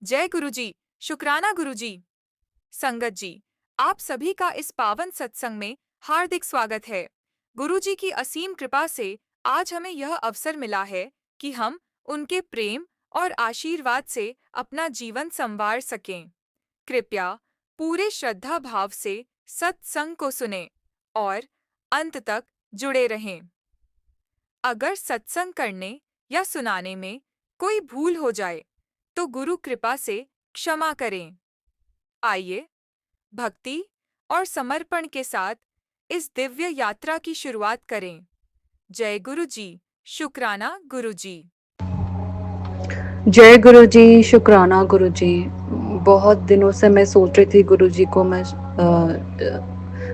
जय गुरुजी, शुक्राना गुरुजी। संगत जी, आप सभी का इस पावन सत्संग में हार्दिक स्वागत है। गुरुजी की असीम कृपा से आज हमें यह अवसर मिला है कि हम उनके प्रेम और आशीर्वाद से अपना जीवन संवार सकें। कृपया पूरे श्रद्धा भाव से सत्संग को सुनें और अंत तक जुड़े रहें। अगर सत्संग करने या सुनाने में कोई भूल हो जाए तो गुरु कृपा से क्षमा करें। आइए भक्ति और समर्पण के साथ इस दिव्य यात्रा की शुरुआत करें। जय गुरु जी, शुक्राना गुरु जी। जय गुरु जी, शुक्राना गुरु जी। बहुत दिनों से मैं सोच रही थी गुरु जी को मैं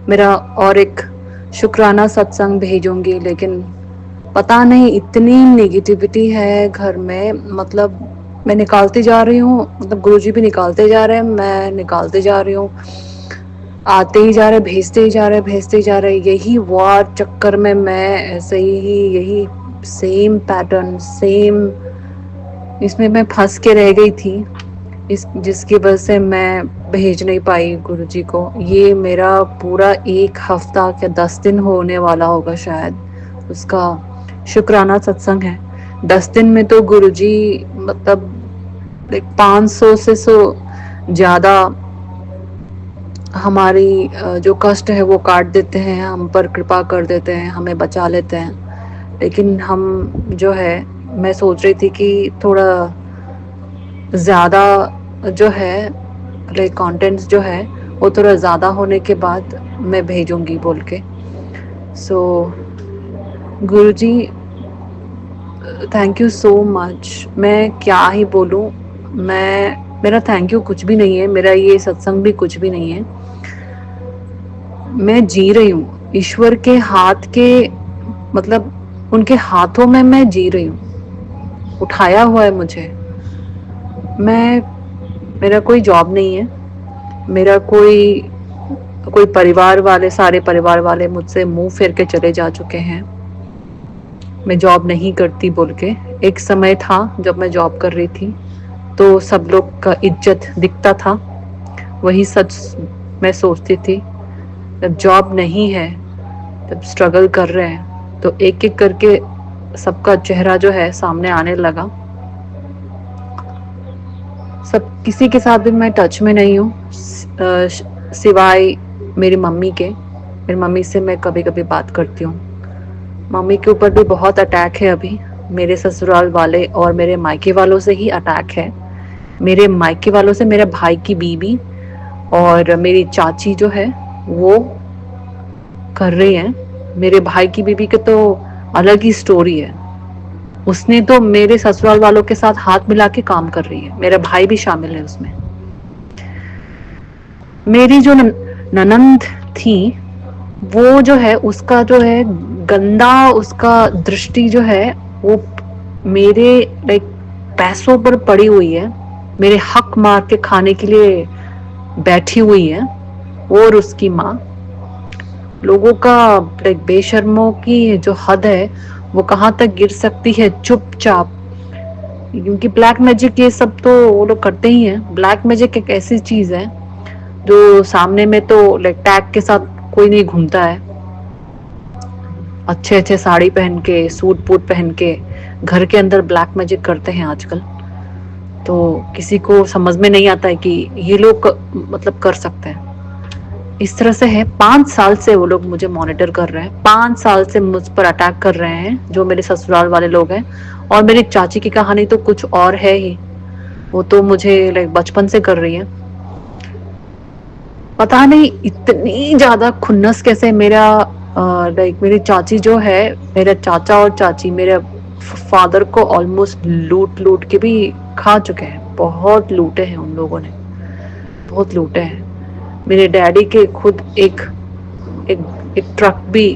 मेरा और एक शुक्राना सत्संग भेजूंगी, लेकिन पता नहीं इतनी नेगेटिविटी है घर में। मतलब मैं निकालती जा रही हूँ, मतलब गुरु जी भी निकालते जा रहे हैं, मैं निकालते जा रही हूँ, आते ही जा रहे, भेजते ही जा रहे, भेजते ही जा रहे। यही वार चक्कर में मैं ऐसे ही यही सेम पैटर्न, सेम इसमें मैं फंस के रह गई थी, इस जिसकी वजह से मैं भेज नहीं पाई गुरुजी को। ये मेरा पूरा 1 हफ्ता क्या 10 दिन होने वाला होगा शायद, उसका शुक्राना सत्संग है। 10 दिन में तो गुरुजी मतलब 500 से ज़्यादा हमारी जो कष्ट है वो काट देते हैं, हम पर कृपा कर देते हैं, हमें बचा लेते हैं। लेकिन हम जो है, मैं सोच रही थी कि थोड़ा ज़्यादा जो है लाइक कंटेंट्स जो है वो थोड़ा ज़्यादा होने के बाद मैं भेजूंगी बोल के। सो गुरुजी, थैंक यू सो मच। मैं क्या ही बोलूँ, मेरा थैंक यू कुछ भी नहीं है, मेरा ये सत्संग भी कुछ भी नहीं है। मैं जी रही हूँ ईश्वर के हाथ के, मतलब उनके हाथों में मैं जी रही हूँ, उठाया हुआ है मुझे। मेरा कोई जॉब नहीं है, मेरा कोई कोई परिवार वाले, सारे परिवार वाले मुझसे मुंह फेर के चले जा चुके हैं, मैं जॉब नहीं करती बोल के। एक समय था जब मैं जॉब कर रही थी तो सब लोग का इज्जत दिखता था, वही सच मैं सोचती थी। जब जॉब नहीं है, जब स्ट्रगल कर रहे हैं, तो एक एक करके सबका चेहरा जो है सामने आने लगा। सब किसी के साथ भी मैं टच में नहीं हूँ, सिवाय मेरी मम्मी के। मेरी मम्मी से मैं कभी कभी बात करती हूँ। मम्मी के ऊपर भी बहुत अटैक है अभी, मेरे ससुराल वाले और मेरे मायके वालों से ही अटैक है। मेरे मायके वालों से मेरे भाई की बीवी और मेरी चाची जो है वो कर रही है। मेरे भाई की बीवी के तो अलग ही स्टोरी है, उसने तो मेरे ससुराल वालों के साथ हाथ मिला के काम कर रही है, मेरा भाई भी शामिल है उसमें। मेरी जो ननंद थी वो जो है, उसका जो है गंदा, उसका दृष्टि जो है वो मेरे लाइक पैसों पर पड़ी हुई है, मेरे हक मार के खाने के लिए बैठी हुई है। और उसकी माँ, लोगों का लाइक बेशर्मों की जो हद है वो कहाँ तक गिर सकती है चुपचाप। क्योंकि ब्लैक मैजिक ये सब तो वो लोग करते ही हैं। ब्लैक मैजिक एक ऐसी चीज है जो सामने में तो लाइक टैग के साथ कोई नहीं घूमता है। अच्छे अच्छे साड़ी पहन के, सूट बूट पहन के घर के अंदर ब्लैक मैजिक करते हैं आजकल। तो किसी को समझ में नहीं आता है कि ये लोग मतलब कर सकते हैं। इस तरह से है। 5 साल से वो लोग मुझे मॉनिटर कर रहे हैं, 5 साल से मुझ पर अटैक कर रहे हैं जो मेरे ससुराल वाले लोग हैं। और मेरी चाची की कहानी तो कुछ और है ही, वो तो मुझे लाइक बचपन से कर रही है। पता नहीं इतनी ज्यादा खुन्नस कैसे। मेरा लाइक मेरी चाची जो है, मेरे चाचा और चाची मेरे फादर को ऑलमोस्ट लूट लूट के भी खा चुके हैं। बहुत लूटे हैं उन लोगों ने, बहुत लूटे हैं। मेरे डैडी के खुद एक एक एक ट्रक भी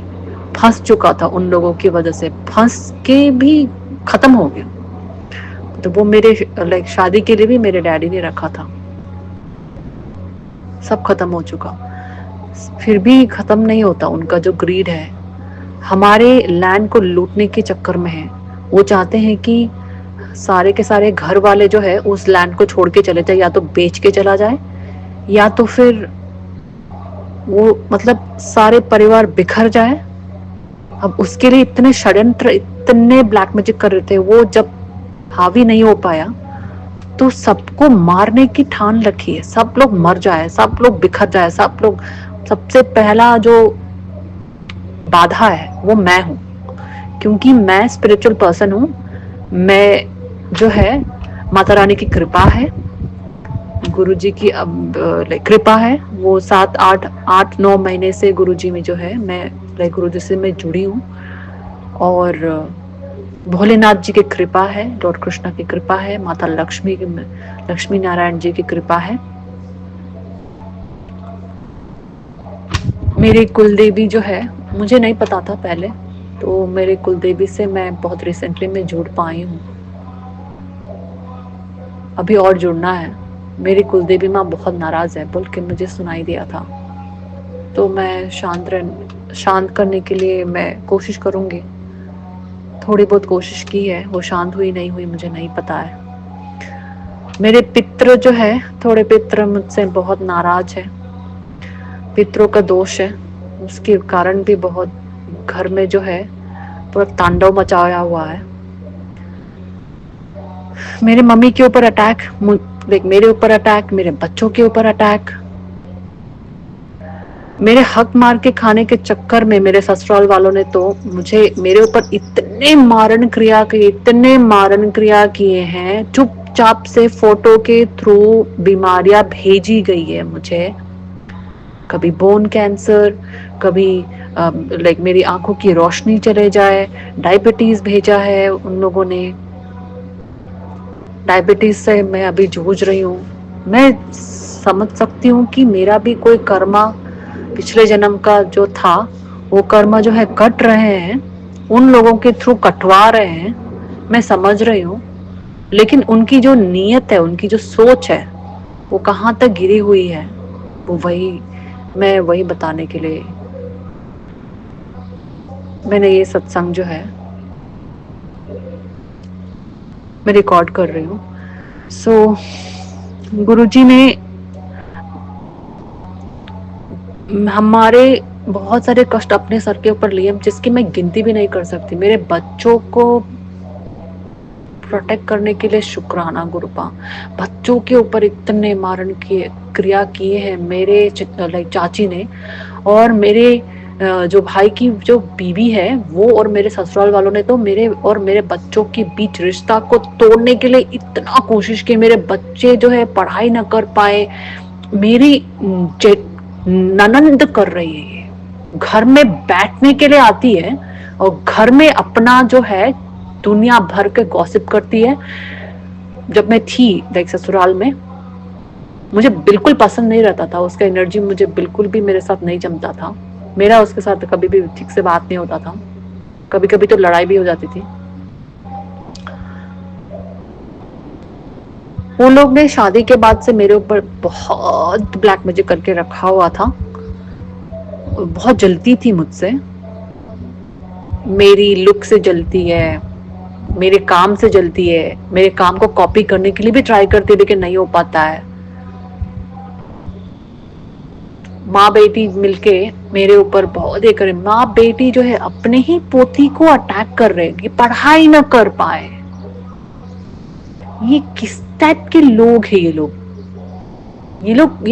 फंस चुका था उन लोगों की वजह से, फंस के भी खत्म हो गया। तो वो मेरे लाइक शादी के लिए भी मेरे डैडी ने रखा था, सब खत्म हो चुका। फिर भी खत्म नहीं होता उनका जो ग्रीड है, हमारे लैंड को लूटने के चक्कर में है। वो चाहते हैं कि सारे के सारे घर वाले जो है उस लैंड को छोड़ के चले जाए, या तो बेच के चला जाए या तो फिर वो मतलब सारे परिवार बिखर जाए। अब उसके लिए इतने षड्यंत्र, इतने ब्लैक मैजिक कर रहे थे, वो जब हावी नहीं हो पाया तो सबको मारने की ठान रखी है, सब लोग मर जाए, सब लोग बिखर जाए, सब लोग। सबसे पहला जो बाधा है वो मैं हूं, क्योंकि मैं स्पिरिचुअल पर्सन हूं। मैं जो है माता रानी की कृपा है, गुरुजी की अब कृपा है, वो 7 8 8 9 महीने से गुरुजी में जो है मैं गुरुजी से मैं जुड़ी हूँ। और भोलेनाथ जी की कृपा है, लॉर्ड कृष्णा की कृपा है, माता लक्ष्मी नारायण जी की कृपा है। मेरी कुलदेवी जो है, मुझे नहीं पता था पहले, तो मेरे कुलदेवी से मैं बहुत रिसेंटली में जुड़ पाई हूँ, अभी और जुड़ना है। मेरी कुलदेवी माँ बहुत नाराज है बोल के मुझे सुनाई दिया था, तो मैं शांत करने के लिए मैं कोशिश करूंगी। थोड़ी बहुत कोशिश की है, वो शांत हुई नहीं हुई मुझे नहीं पता है। मेरे पितृ जो है, थोड़े पितृ मुझसे बहुत नाराज है, पितरों का दोष है, उसके कारण भी बहुत घर में जो है पूरा तांडव मचाया हुआ है। मेरे मम्मी के ऊपर अटैक, मेरे ऊपर अटैक, मेरे बच्चों के ऊपर अटैक, मेरे हक मार के खाने के चक्कर में मेरे ससुराल वालों ने तो मेरे ऊपर इतने मारण क्रिया किए हैं। चुपचाप से फोटो के थ्रू बीमारियां भेजी गई है मुझे, कभी बोन कैंसर, कभी मेरी आंखों की रोशनी चले जाए, डायबिटीज भेजा है उन लोगों ने। डायबिटीज से मैं अभी जूझ रही हूँ। मैं समझ सकती हूँ कि मेरा भी कोई कर्मा पिछले जन्म का जो था, वो कर्मा जो है कट रहे हैं, उन लोगों के थ्रू कटवा रहे हैं, मैं समझ रही हूँ। लेकिन उनकी जो नीयत है, उनकी जो सोच है, वो कहाँ तक गिरी हुई है, मैं वही बताने के लिए मैंने ये सत्संग जो है मैं रिकॉर्ड कर रही हूँ। गुरुजी ने हमारे बहुत सारे कष्ट अपने सर के ऊपर लिए, जिसकी मैं गिनती भी नहीं कर सकती। मेरे बच्चों को प्रोटेक्ट करने के लिए शुक्राना गुरुपा। बच्चों के ऊपर इतने मारण क्रिया किए हैं मेरे चाची ने, और मेरे जो भाई की जो बीवी है वो, और मेरे ससुराल वालों ने तो मेरे और मेरे बच्चों के बीच रिश्ता को तोड़ने के लिए इतना कोशिश की। मेरे बच्चे जो है पढ़ाई ना कर पाए। मेरी ननंद कर रही है, घर में बैठने के लिए आती है और घर में अपना जो है दुनिया भर के गॉसिप करती है। जब मैं थी ससुराल में, मुझे बिल्कुल पसंद नहीं रहता था उसका एनर्जी, मुझे बिल्कुल भी मेरे साथ नहीं जमता था। मेरा उसके साथ कभी भी ठीक से बात नहीं होता था, कभी कभी तो लड़ाई भी हो जाती थी। वो लोग ने शादी के बाद से मेरे ऊपर बहुत ब्लैक मैजिक करके रखा हुआ था, बहुत जलती थी मुझसे, मेरी लुक से जलती है, मेरे काम से जलती है, मेरे काम को कॉपी करने के लिए भी ट्राई करती है लेकिन नहीं हो पाता है। माँ बेटी मिलके मेरे ऊपर बहुत ये करे। माँ बेटी जो है अपने ही पोती को अटैक कर रहे हैं कि पढ़ाई ना कर पाए। ये किस टाइप के लोग हैं ये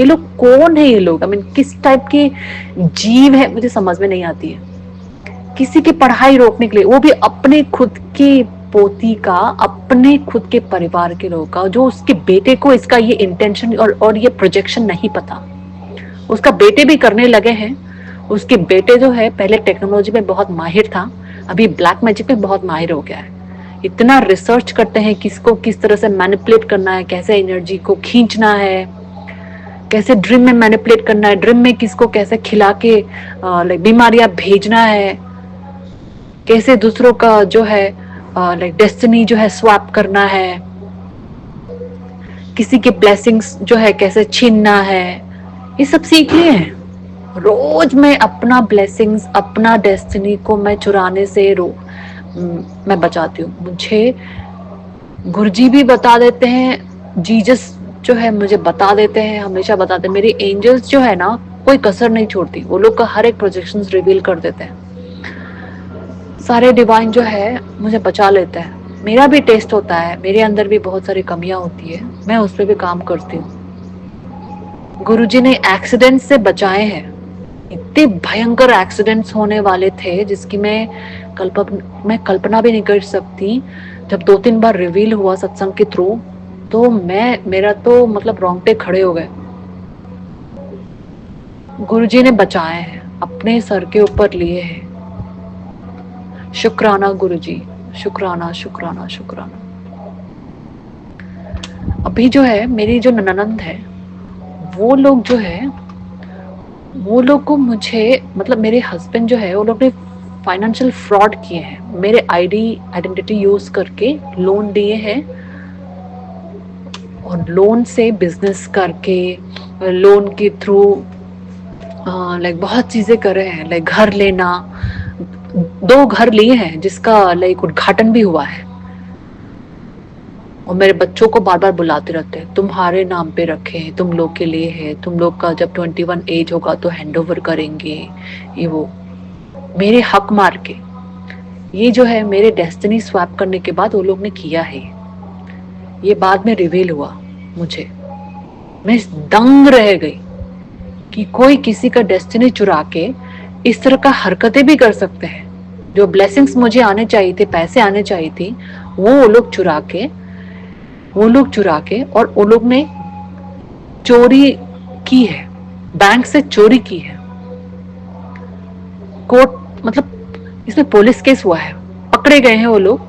लोग कौन है ये लोग? आई मीन किस टाइप के जीव है, मुझे समझ में नहीं आती है। किसी की पढ़ाई रोकने के लिए, वो भी अपने खुद के पोती का, अपने खुद के परिवार के लोगों का, जो उसके बेटे को इसका ये इंटेंशन और ये प्रोजेक्शन नहीं पता। उसका बेटे भी करने लगे हैं। उसके बेटे जो है पहले टेक्नोलॉजी में बहुत माहिर था, अभी ब्लैक मैजिक में बहुत माहिर हो गया है। इतना रिसर्च करते हैं किसको किस तरह से मैनिपुलेट करना है, कैसे एनर्जी को खींचना है, कैसे ड्रीम में मैनिपुलेट करना है, ड्रीम में किसको कैसे खिला के बीमारियां भेजना है, कैसे दूसरों का जो है डेस्टिनी जो है स्वैप करना है, किसी के ब्लेसिंग्स जो है कैसे छीनना है, ये सब सीख लिए हैं। रोज मैं अपना ब्लेसिंग्स, अपना डेस्टिनी को मैं चुराने से मैं बचाती हूँ। गुरुजी भी बता देते हैं, जीसस जो है मुझे बता देते हैं, हमेशा बताते हैं। मेरी एंजल्स जो है ना, कोई कसर नहीं छोड़ती, वो लोग का हर एक प्रोजेक्शंस रिवील कर देते हैं। सारे डिवाइन जो है मुझे बचा लेते हैं। मेरा भी टेस्ट होता है, मेरे अंदर भी बहुत सारी कमियां होती है, मैं उस पर भी काम करती हूँ। गुरुजी ने एक्सीडेंट से बचाए हैं। इतने भयंकर एक्सीडेंट्स होने वाले थे जिसकी मैं कल्पना भी नहीं कर सकती। जब 2-3 बार रिवील हुआ सत्संग के थ्रू, तो मेरा तो मतलब रोंगटे खड़े हो गए। गुरुजी ने बचाए हैं, अपने सर के ऊपर लिए हैं। शुक्राना गुरुजी, शुक्राना शुक्राना शुक्राना। अभी जो है मेरी जो ननंद है, वो लोग जो है, वो लोग को मुझे मतलब मेरे हस्बैंड जो है, वो लोग ने फाइनेंशियल फ्रॉड किए हैं। मेरे आइडेंटिटी यूज करके लोन दिए हैं, और लोन से बिजनेस करके, लोन के थ्रू लाइक बहुत चीजें करे हैं। लाइक घर लेना, 2 घर लिए हैं जिसका लाइक उद्घाटन भी हुआ है। और मेरे बच्चों को बार बार बुलाते रहते हैं, तुम्हारे नाम पे रखे हैं, तुम लोग के लिए है, तुम लोग का जब 21 एज होगा तो हैंड ओवर करेंगे, ये वो मेरे हक मार के। ये जो है मेरे डेस्टिनी स्वैप करने के बाद वो लोग ने किया है। ये बाद में रिवील हुआ मुझे। मैं दंग रह गई कि कोई किसी का डेस्टिनी चुरा के इस तरह का हरकतें भी कर सकते हैं। जो ब्लेसिंग्स मुझे आने चाहिए थे, पैसे आने चाहिए थी, वो लोग चुरा के और वो लोग ने चोरी की है, बैंक से चोरी की है। कोर्ट मतलब इसमें पुलिस केस हुआ है, पकड़े गए हैं वो लोग,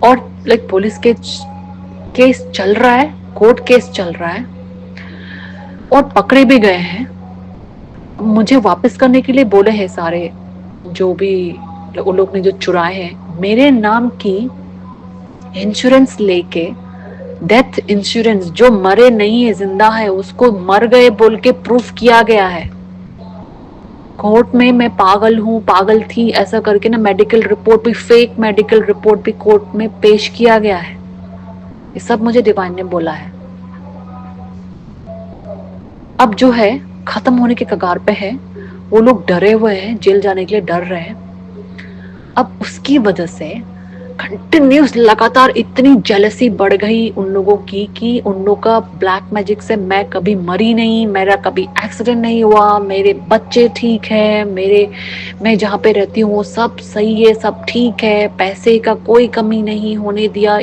और लाइक पुलिस केस चल रहा है, कोर्ट केस चल रहा है, और पकड़े भी गए हैं। मुझे वापस करने के लिए बोले हैं सारे, जो भी वो लोग ने जो चुराए हैं। मेरे नाम की इंश्योरेंस लेके, डेथ इंश्योरेंस, जो मरे नहीं है जिंदा है, उसको मर गए बोल के प्रूफ किया गया है कोर्ट में। मैं पागल हूं, पागल थी, ऐसा करके ना मेडिकल रिपोर्ट भी, फेक मेडिकल रिपोर्ट भी कोर्ट में पेश किया गया है। ये सब मुझे डिवाइन ने बोला है। अब जो है खत्म होने के कगार पे है। वो लोग डरे हुए हैं, जेल जाने के लिए डर रहे हैं। अब उसकी वजह से कंटिन्यूस लगातार इतनी जेलसी बढ़ गई उन लोगों की कि उन लोगों का ब्लैक मैजिक से मैं कभी मरी नहीं, मेरा कभी एक्सीडेंट नहीं हुआ, मेरे बच्चे ठीक है, मैं जहाँ पे रहती हूँ वो सब सही है, सब ठीक है, पैसे का कोई कमी नहीं होने दिया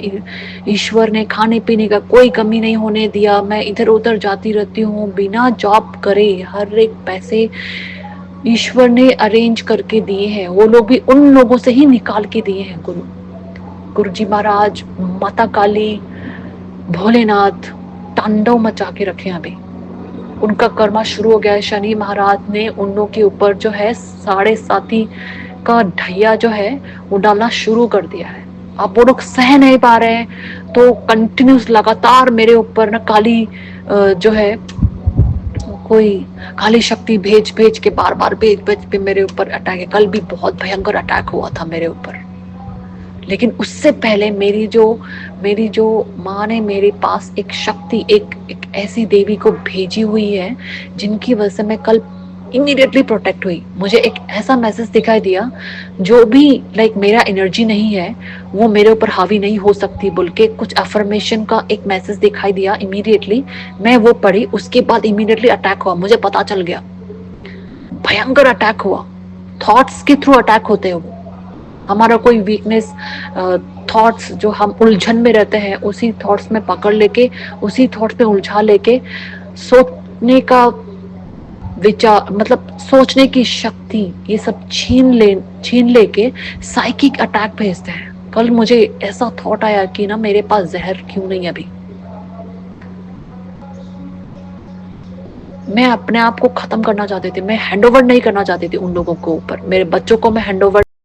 ईश्वर ने, खाने पीने का कोई कमी नहीं होने दिया। मैं इधर उधर जाती रहती हूँ बिना जॉब करे, हर एक पैसे ईश्वर ने अरेंज करके दिए हैं। वो लोग भी उन लोगों से ही निकाल के दिए हैं। गुरुजी महाराज, माता काली, भोलेनाथ तांडव मचा के रखे। अभी उनका कर्मा शुरू हो गया है। शनि महाराज ने उन लोगों के ऊपर जो है 7.5 का ढैया जो है वो डालना शुरू कर दिया है। अब वो लोग सह नहीं पा रहे हैं, तो कंटिन्यूस लगातार मेरे ऊपर ना काली जो है कोई काली शक्ति भेज के बार भेज पे मेरे ऊपर अटैक है। कल भी बहुत भयंकर अटैक हुआ था मेरे ऊपर। लेकिन उससे पहले मेरी जो माँ ने मेरे पास एक शक्ति, एक ऐसी देवी को भेजी हुई है जिनकी वजह से मैं कल इमीडिएटली प्रोटेक्ट हुई। मुझे एक ऐसा मैसेज दिखाई दिया, जो भी लाइक मेरा एनर्जी नहीं है वो मेरे ऊपर हावी नहीं हो सकती बोल के कुछ अफर्मेशन का एक मैसेज दिखाई दिया। इमीडिएटली मैं वो पढ़ी, उसके बाद इमीडिएटली अटैक हुआ। मुझे पता चल गया, भयंकर अटैक हुआ। थॉट्स के थ्रू अटैक होते हैं वो। हमारा कोई वीकनेस, थॉट्स जो हम उलझन में रहते हैं, उसी थॉट्स में पकड़ लेके, उसी थॉट्स में उलझा लेके सोचने का विचार, मतलब सोचने की शक्ति, ये सब छीन लेके साइकिक अटैक भेजते हैं। कल मुझे ऐसा थॉट आया कि ना मेरे पास जहर क्यों नहीं अभी। मैं अपने आप को खत्म करना चाहती थी, मैं हैंडओवर नहीं करना चाहती थी उन लोगों को ऊपर। मेरे बच्चों को मैं हैंडओवर